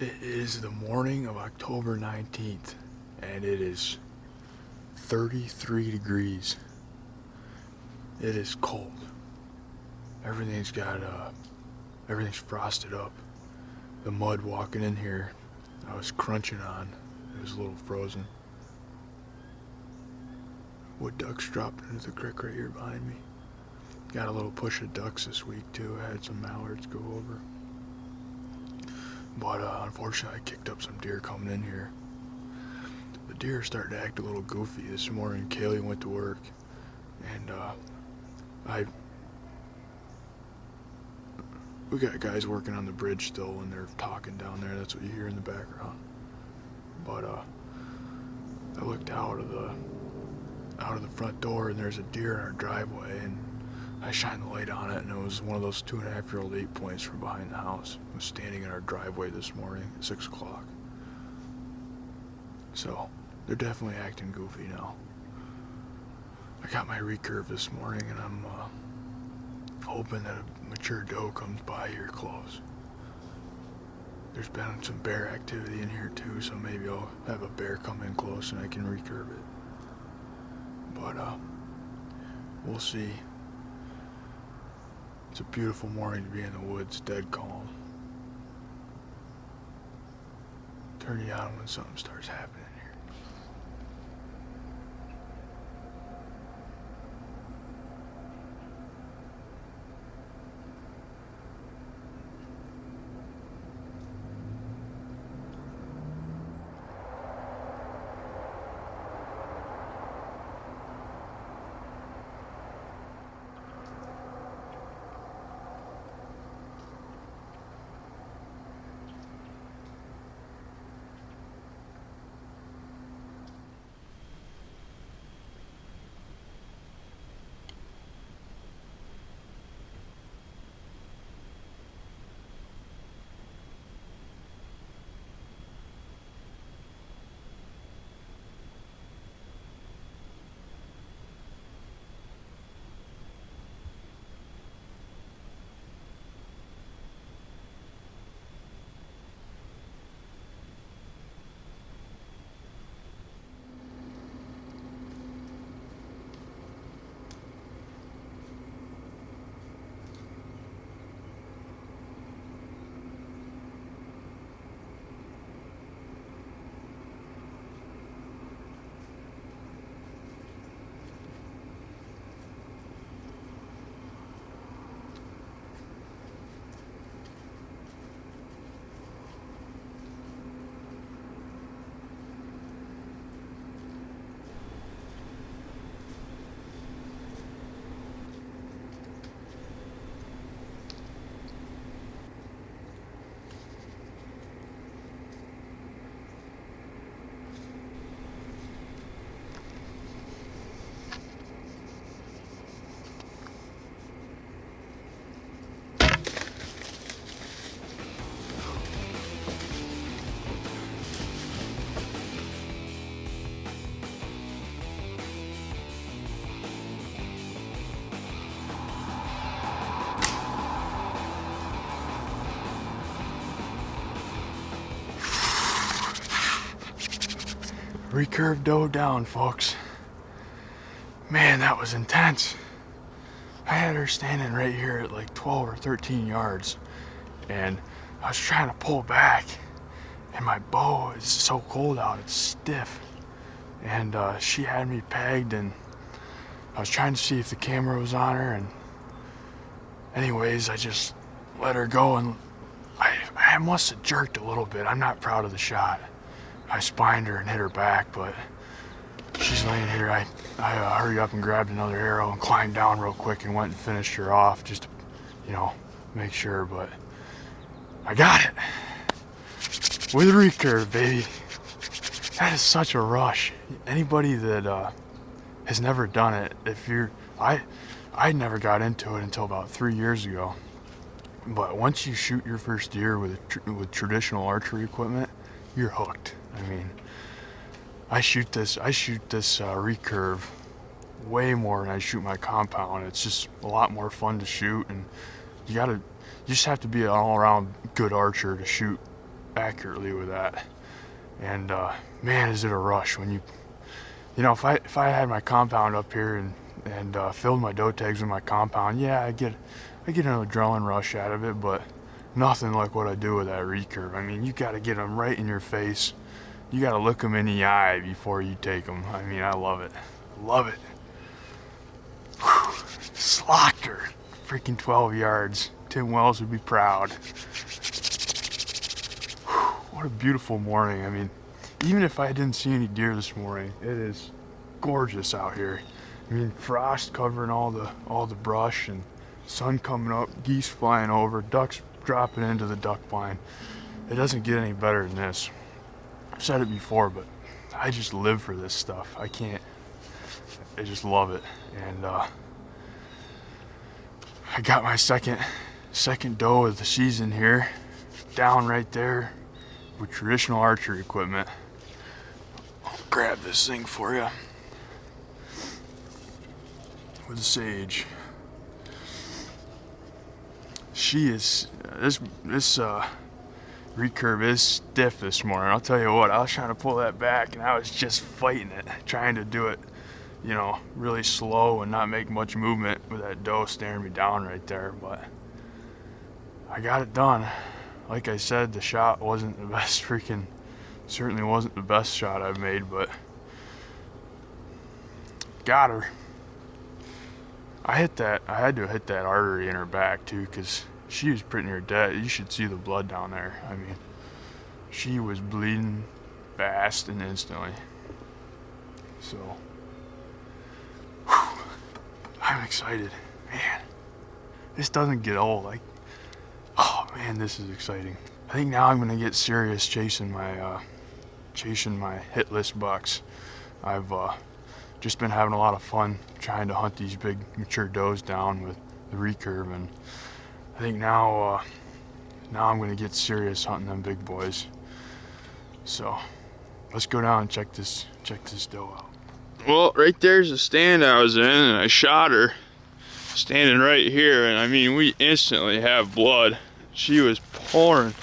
It is the morning of October 19th, and it is 33 degrees. It is cold. Everything's everything's frosted up. The mud walking in here, I was crunching on. It was a little frozen. Wood ducks dropped into the creek right here behind me. Got a little push of ducks this week too. I had some mallards go over. But unfortunately I kicked up some deer coming in here. The deer are starting to act a little goofy this morning. Kaylee went to work, and we got guys working on the bridge still, and they're talking down there. That's what you hear in the background. But I looked out of the front door, and there's a deer in our driveway, and I shined the light on it, and it was one of those 2.5-year-old 8-points from behind the house. It was standing in our driveway this morning at 6 o'clock. So they're definitely acting goofy now. I got my recurve this morning, and I'm hoping that a mature doe comes by here close. There's been some bear activity in here too, so maybe I'll have a bear come in close and I can recurve it. But we'll see. It's a beautiful morning to be in the woods, dead calm. Turn you on when something starts happening here. Recurve doe down, folks. Man, that was intense. I had her standing right here at like 12 or 13 yards, and I was trying to pull back, and my bow is so cold out, it's stiff. And she had me pegged, and I was trying to see if the camera was on her, and anyways, I just let her go, and I must have jerked a little bit. I'm not proud of the shot. I spined her and hit her back, but she's laying here. I hurried up and grabbed another arrow and climbed down real quick and went and finished her off just to, make sure, but I got it. With a recurve, baby. That is such a rush. Anybody that has never done it, I never got into it until about 3 years ago. But once you shoot your first deer with traditional archery equipment, you're hooked. I mean, I shoot this recurve way more than I shoot my compound. It's just a lot more fun to shoot, and you just have to be an all-around good archer to shoot accurately with that. And man, is it a rush when you know, if I had my compound up here and filled my doe tags with my compound, yeah, I get an adrenaline rush out of it, but nothing like what I do with that recurve. I mean, you got to get them right in your face. You got to look them in the eye before you take them. I mean, I love it. Love it. Whew. Slocked her. Freaking 12 yards. Tim Wells would be proud. Whew. What a beautiful morning. I mean, even if I didn't see any deer this morning, it is gorgeous out here. I mean, frost covering all the brush and sun coming up, geese flying over, ducks dropping into the duck blind. It doesn't get any better than this. I've said it before, but I just live for this stuff. I just love it. And I got my second doe of the season here, down right there with traditional archery equipment. I'll grab this thing for you with the sage. She is this recurve is stiff this morning. I'll tell you what, I was trying to pull that back and I was just fighting it, trying to do it, you know, really slow and not make much movement with that doe staring me down right there. But I got it done. Like I said, the shot wasn't the best, certainly wasn't the best shot I've made, but got her. I had to hit that artery in her back too, because she was pretty near dead. You should see the blood down there. I mean, she was bleeding fast and instantly. So, whew, I'm excited. Man, this doesn't get old. Oh man, this is exciting. I think now I'm gonna get serious chasing my hit list bucks. I've just been having a lot of fun trying to hunt these big mature does down with the recurve, and I think now I'm gonna get serious hunting them big boys. So let's go down and check this doe out. Well, right there's the stand I was in, and I shot her standing right here, and I mean, we instantly have blood. She was pouring.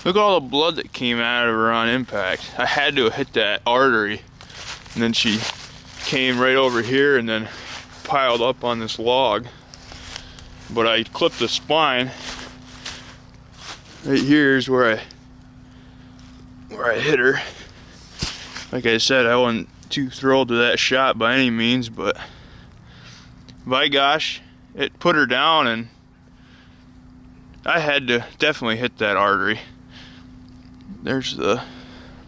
Look at all the blood that came out of her on impact. I had to hit that artery, and then she came right over here and then piled up on this log. But I clipped the spine. Right here is where I hit her. Like I said, I wasn't too thrilled with that shot by any means, but by gosh, it put her down, and I had to definitely hit that artery. There's the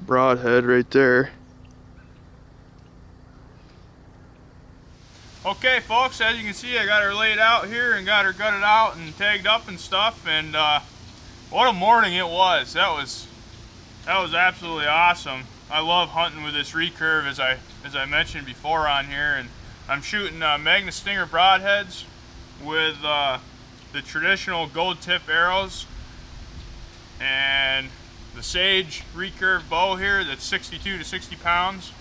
broadhead right there. Okay folks, as you can see, I got her laid out here and got her gutted out and tagged up and stuff, and what a morning it was. That was absolutely awesome. I love hunting with this recurve, as I mentioned before on here, and I'm shooting Magna Stinger broadheads with the traditional gold tip arrows and the Sage recurve bow here that's 62 to 60 pounds.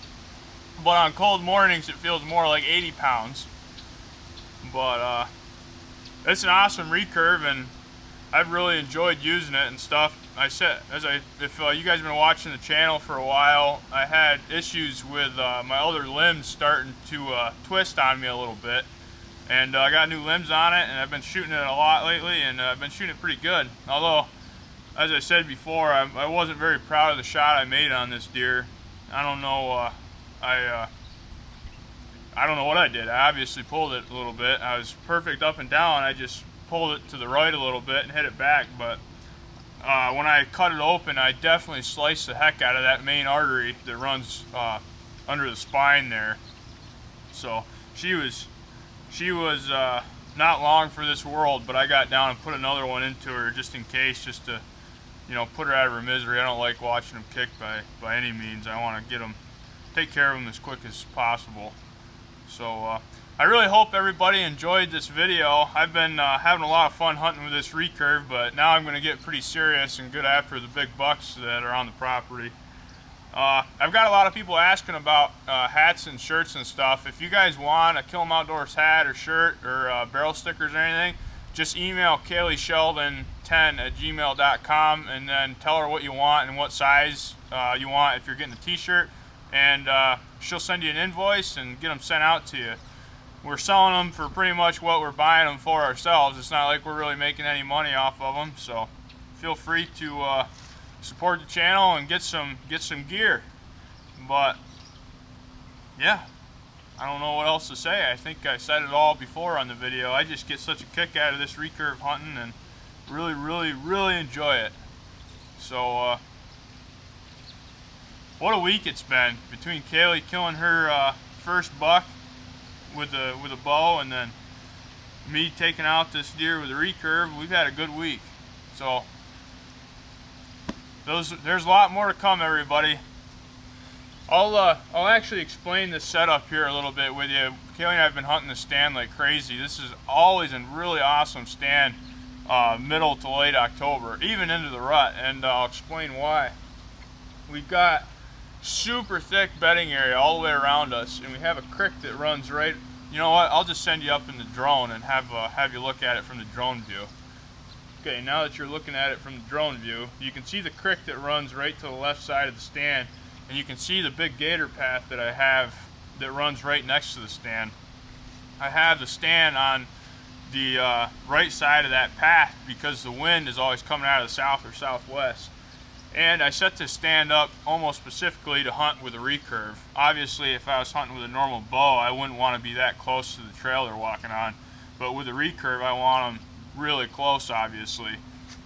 But on cold mornings it feels more like 80 pounds. But it's an awesome recurve, and I've really enjoyed using it and stuff. I said, if you guys have been watching the channel for a while, I had issues with my other limbs starting to twist on me a little bit. And I got new limbs on it, and I've been shooting it a lot lately, and I've been shooting it pretty good. Although, as I said before, I wasn't very proud of the shot I made on this deer. I don't know, I don't know what I did. I obviously pulled it a little bit. I was perfect up and down. I just pulled it to the right a little bit and hit it back. But when I cut it open, I definitely sliced the heck out of that main artery that runs under the spine there. So she was not long for this world, but I got down and put another one into her just in case, just to, you know, put her out of her misery. I don't like watching them kick by any means. I want to take care of them as quick as possible. So I really hope everybody enjoyed this video. I've been having a lot of fun hunting with this recurve, but now I'm going to get pretty serious and get after the big bucks that are on the property. I've got a lot of people asking about hats and shirts and stuff. If you guys want a Kill 'em Outdoors hat or shirt or barrel stickers or anything, just email KayleeSheldon10@gmail.com and then tell her what you want and what size you want if you're getting the t-shirt, and she'll send you an invoice and get them sent out to you. We're selling them for pretty much what we're buying them for ourselves. It's not like we're really making any money off of them, so feel free to support the channel and get some gear. But yeah, I don't know what else to say. I think I said it all before on the video. I just get such a kick out of this recurve hunting and really enjoy it. So what a week it's been, between Kaylee killing her first buck with a bow and then me taking out this deer with a recurve. We've had a good week. So there's a lot more to come, everybody. I'll actually explain the setup here a little bit with you. Kaylee and I have been hunting the stand like crazy. This is always a really awesome stand, middle to late October, even into the rut, and I'll explain why. We've got super thick bedding area all the way around us, and we have a creek that runs right. You know what? I'll just send you up in the drone and have you look at it from the drone view. Okay, now that you're looking at it from the drone view, you can see the creek that runs right to the left side of the stand, and you can see the big gator path that I have that runs right next to the stand. I have the stand on the right side of that path because the wind is always coming out of the south or southwest. And I set this stand up almost specifically to hunt with a recurve. Obviously, if I was hunting with a normal bow, I wouldn't want to be that close to the trail they're walking on. But with a recurve, I want them really close, obviously.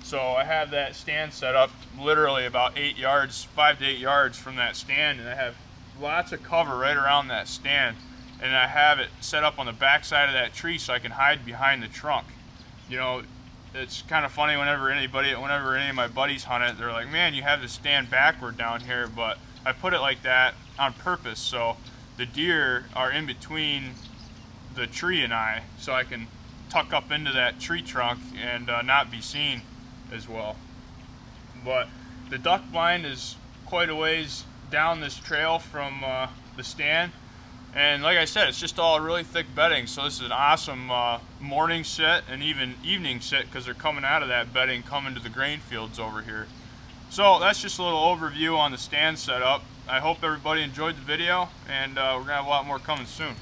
So I have that stand set up literally about 8 yards, 5 to 8 yards from that stand, and I have lots of cover right around that stand. And I have it set up on the back side of that tree so I can hide behind the trunk. You know, it's kind of funny whenever any of my buddies hunt it, they're like, man, you have to stand backward down here, but I put it like that on purpose so the deer are in between the tree and I, so I can tuck up into that tree trunk and not be seen as well. But the duck blind is quite a ways down this trail from the stand. And like I said, it's just all really thick bedding, so this is an awesome morning sit and even evening sit because they're coming out of that bedding coming to the grain fields over here. So that's just a little overview on the stand setup. I hope everybody enjoyed the video, and we're going to have a lot more coming soon.